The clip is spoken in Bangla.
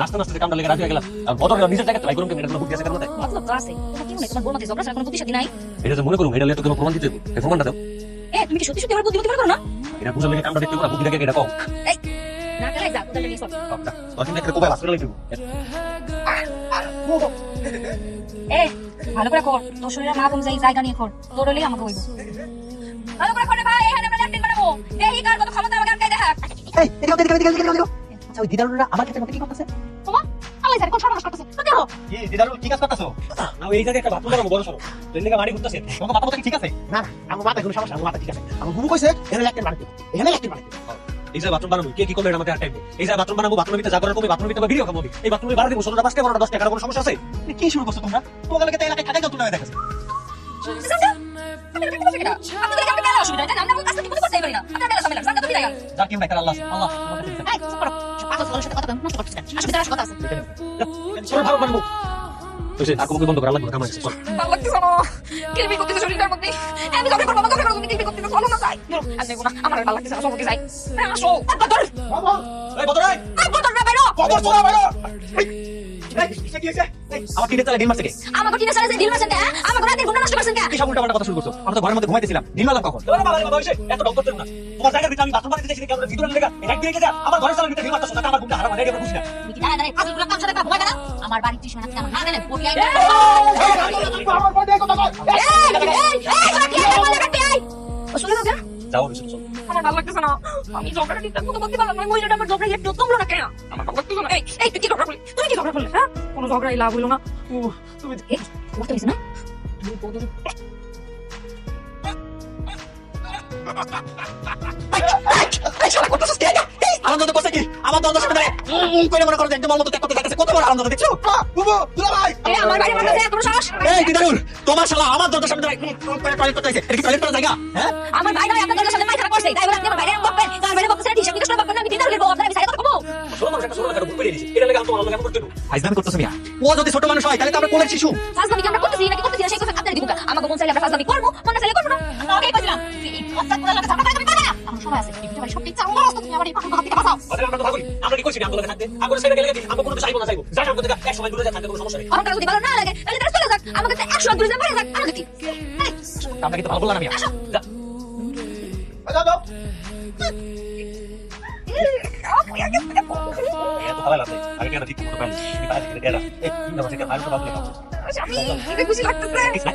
নাচতে নাচতে কামটা লেগে রাজি হয়ে গেলাম। আর বদর নিজের জায়গায় ট্রাই করুন, এটা কোনো বুদ্ধি আছে কার মধ্যে? মতলব তো আছে। তোমার কি মনে হয় তোমার বোন মাঝে ঝগড়া ছাড়া কোনো বুদ্ধিশুদ্ধি নাই? এটা যে মনে করুন, এটা লেগে তো প্রমাণ দিতে হবে। এই প্রমাণটা দাও। তুমি কি সত্যি সত্যি আমার বুদ্ধিমতী মনে করো না? এটা বুঝলে লেগে কামটা দেখতে হবে না, বুদ্ধি লাগে এটা কম। এই না গেলে যা কোদালে নিয়ে চল। আচ্ছা, তুমি একটা কোবাই হাসপাতালে দিব। ভালো করে কর, তোর শরীরে মা বোন যাই জায়গা নিয়ে কর, তোর হলেই আমাকে হইব। ভালো করে করে ভাই, এখানে আমরা ল্যাট্রিন বানাবো, দেখি কার কত ক্ষমতা আমাকে আটকাই দেখা। এই এদিকে আচ্ছা ওই দিদারুলরা আমার ক্ষেত্রে মধ্যে কি করতেছে? তোমার আল্লাহ জানে কোন সর্বনাশ করতেছে। তো দেখো কি দিদারুল কি কাজ করতেছো? না এই জায়গায় একটা বাথরুম বানাবো বড় সরো। ট্রেন থেকে মারি ঘুরতেছে। তোমার মাথা ঠিক আছে? না না আমার মাথায় কোনো সমস্যা, আমার মাথা ঠিক আছে। আমার গুরু কইছে এখানে ল্যাট্রিন বানাতে, এখানে ল্যাট্রিন বানাতে। এই যে বাথরুম বানাবো, কে কি করবে আমাকে আটকাইবে? এই যে বাথরুম বানাবো, বাথরুমের ভিতরে যা করার করবে, বাথরুমের ভিতরে ভিডিও কামাবো। এই বাথরুমে বাড়া দিব 16টা 5টা 12টা 10টা, কোনো সমস্যা আছে? কি শুরু করছো তোমরা? তোমাদের লাগে তো এলাকায় খাটাই যত না দেখাছে। আপনাদের কেমন বেলা অসুবিধা, এটা আমরা কাছে কি করতে পারি না। আপনাদের বেলা ঝামেলা, জানতে তুমি দেখান। যার কেউ নাই তার আল্লাহ আছে। আল্লাহ তোমাকে দিতে। এই চুপ করো, পাগল ছাগলের সাথে কথা বলতে নষ্ট করছিস কেন? আসলে তার কথা আছে। চলো ভালো বানাবো। তো সে আর কোনো বন্ধ করা লাগবে না, কামাই আছে। চল। ভালো লাগতেছে না, কিরমি করতেছে শরীরটার মধ্যে। আমি ঝগড়া করবো, ঝগড়া করবো, তুমি কিরমি করতেছো, চলো না যাই। আর দেখো না, আমার আর ভালো লাগতেছে না, সবকে যাই। আসো, বদর। এই বদর এই, বদর না বেরো। বদর চলো বেরো। এই কি হইছে? আমার কিনে চালা ডিম মারছে কে? আমাকে কিনে সারা দিন মাসেন কে? আমাকে রাতে ঘুম নষ্ট করছেন কে? কি সব উল্টাপাল্টা কথা শুরু করছো? আমরা তো ঘরের মধ্যে ঘুমাইতেছিলাম। ডিম মারলাম কখন? তোরা বাবা বাবা হইছে এত ডক করতেন না। তোমার জায়গার ভিতরে আমি বাথরুম বানাইতে যাইছি, কেমন ভিতরে লেগা এক দিকে যা আমার ঘরের সামনে ভিতরে ডিম মারতেছ, টাকা আমার ঘুমটা হারাম হয়ে গেল, বুঝি না। তুমি কি দাঁড়ায় দাঁড়ায় পাগলগুলো কাম সাথে ঘুমাবে না? আমার বাড়ির টিউশন আছে, আমার না দেন পড়ি আই। আমার বডি কথা কয়। যাও বিশু চল। আমার ভালো লাগতেছে না, আমি ঝগড়া ঠিকঠাক মতো করতে পারলাম না। মহিলাটা আমার ঝগড়া একটু তোমলো না কেন? আমার ভালো লাগতেছে না। এই তুই কি ঝগড়া করলি? তুমি কি ঝগড়া করলে? হ্যাঁ, কোনো ঝগড়াই লাভ হইলো না। তুমি করতে হইছে না? তুমি বদলে আনন্দ তো করছে কি? আমার দ্বন্দ্ব সামনে দাঁড়ায় কইলে মনে করো যে একদম মতো ত্যাগ করতে যাচ্ছে, কত বড় আনন্দ দেখছো? বুবু দুলা ভাই আমার বাড়ি আমার কাছে এত সাহস। এই দিদারুল, তোমার শালা আমার দ্বন্দ্ব সামনে দাঁড়ায় টয়লেট করতে যাচ্ছে। এটা কি টয়লেট করার জায়গা? হ্যাঁ? আমার ভাই নয় আপনাদের সাথে পায়খানা করছে, তাই বলে আপনি আমার বাইরে বকবেন, তার বাইরে বকছেন হিসাব নিকাশ করে বকবেন না। আমি দিদার গেলবো, আপনার আমি সাইড করবো। ছোট মানুষ একটা ছোট টাকা ভুল পেয়ে দিয়েছি, এটা লেগে আমি তোমার লগে এমন করতে দেবো। ফাইজলামি করতেছ মিয়া। ও যদি ছোট মানুষ হয় তাহলে তো আমরা কোলের শিশু। ফাজলামি কি আমরা করতেছি নাকি করতেছি না সেই কথা আপনারা দিবেন। আমাকে মন চাইলে আমরা ফাজলামি করবো, মন না চাইলে করবো না। আমরা আগেই কইছিলাম এই কথা করে লাগে ঝগড়া তুমি করবে না। আমার সময় আছে, এই সব ইচ্ছা আমার আছে, তুমি আমার এই পাগল হাত থেকে বাঁচাও। আরে আমরা তো ভাবি আমরা কি করছি না আমগুলো থাকতে আমগুলো সাইডে গেলে কি আমরা কোনো কিছু চাইবো না চাইবো যাই আমগুলো এক সময় দূরে যা থাকতে কোনো সমস্যা নেই। আমার কাছে যদি ভালো না লাগে তাহলে তারা চলে যাক, আমাকে তো 100 দূরে যাবে যাক, আমাকে কি আমরা কিন্তু ভালো বললাম না মিয়া। যা আচ্ছা দাও এত ভালো লাগছে আগে কেন ঠিক মতো পাইনি তুমি বাইরে থেকে দেরা এই তিন মাসে কেন ভালো ভালো লেখা আমি খুশি লাগতেছে।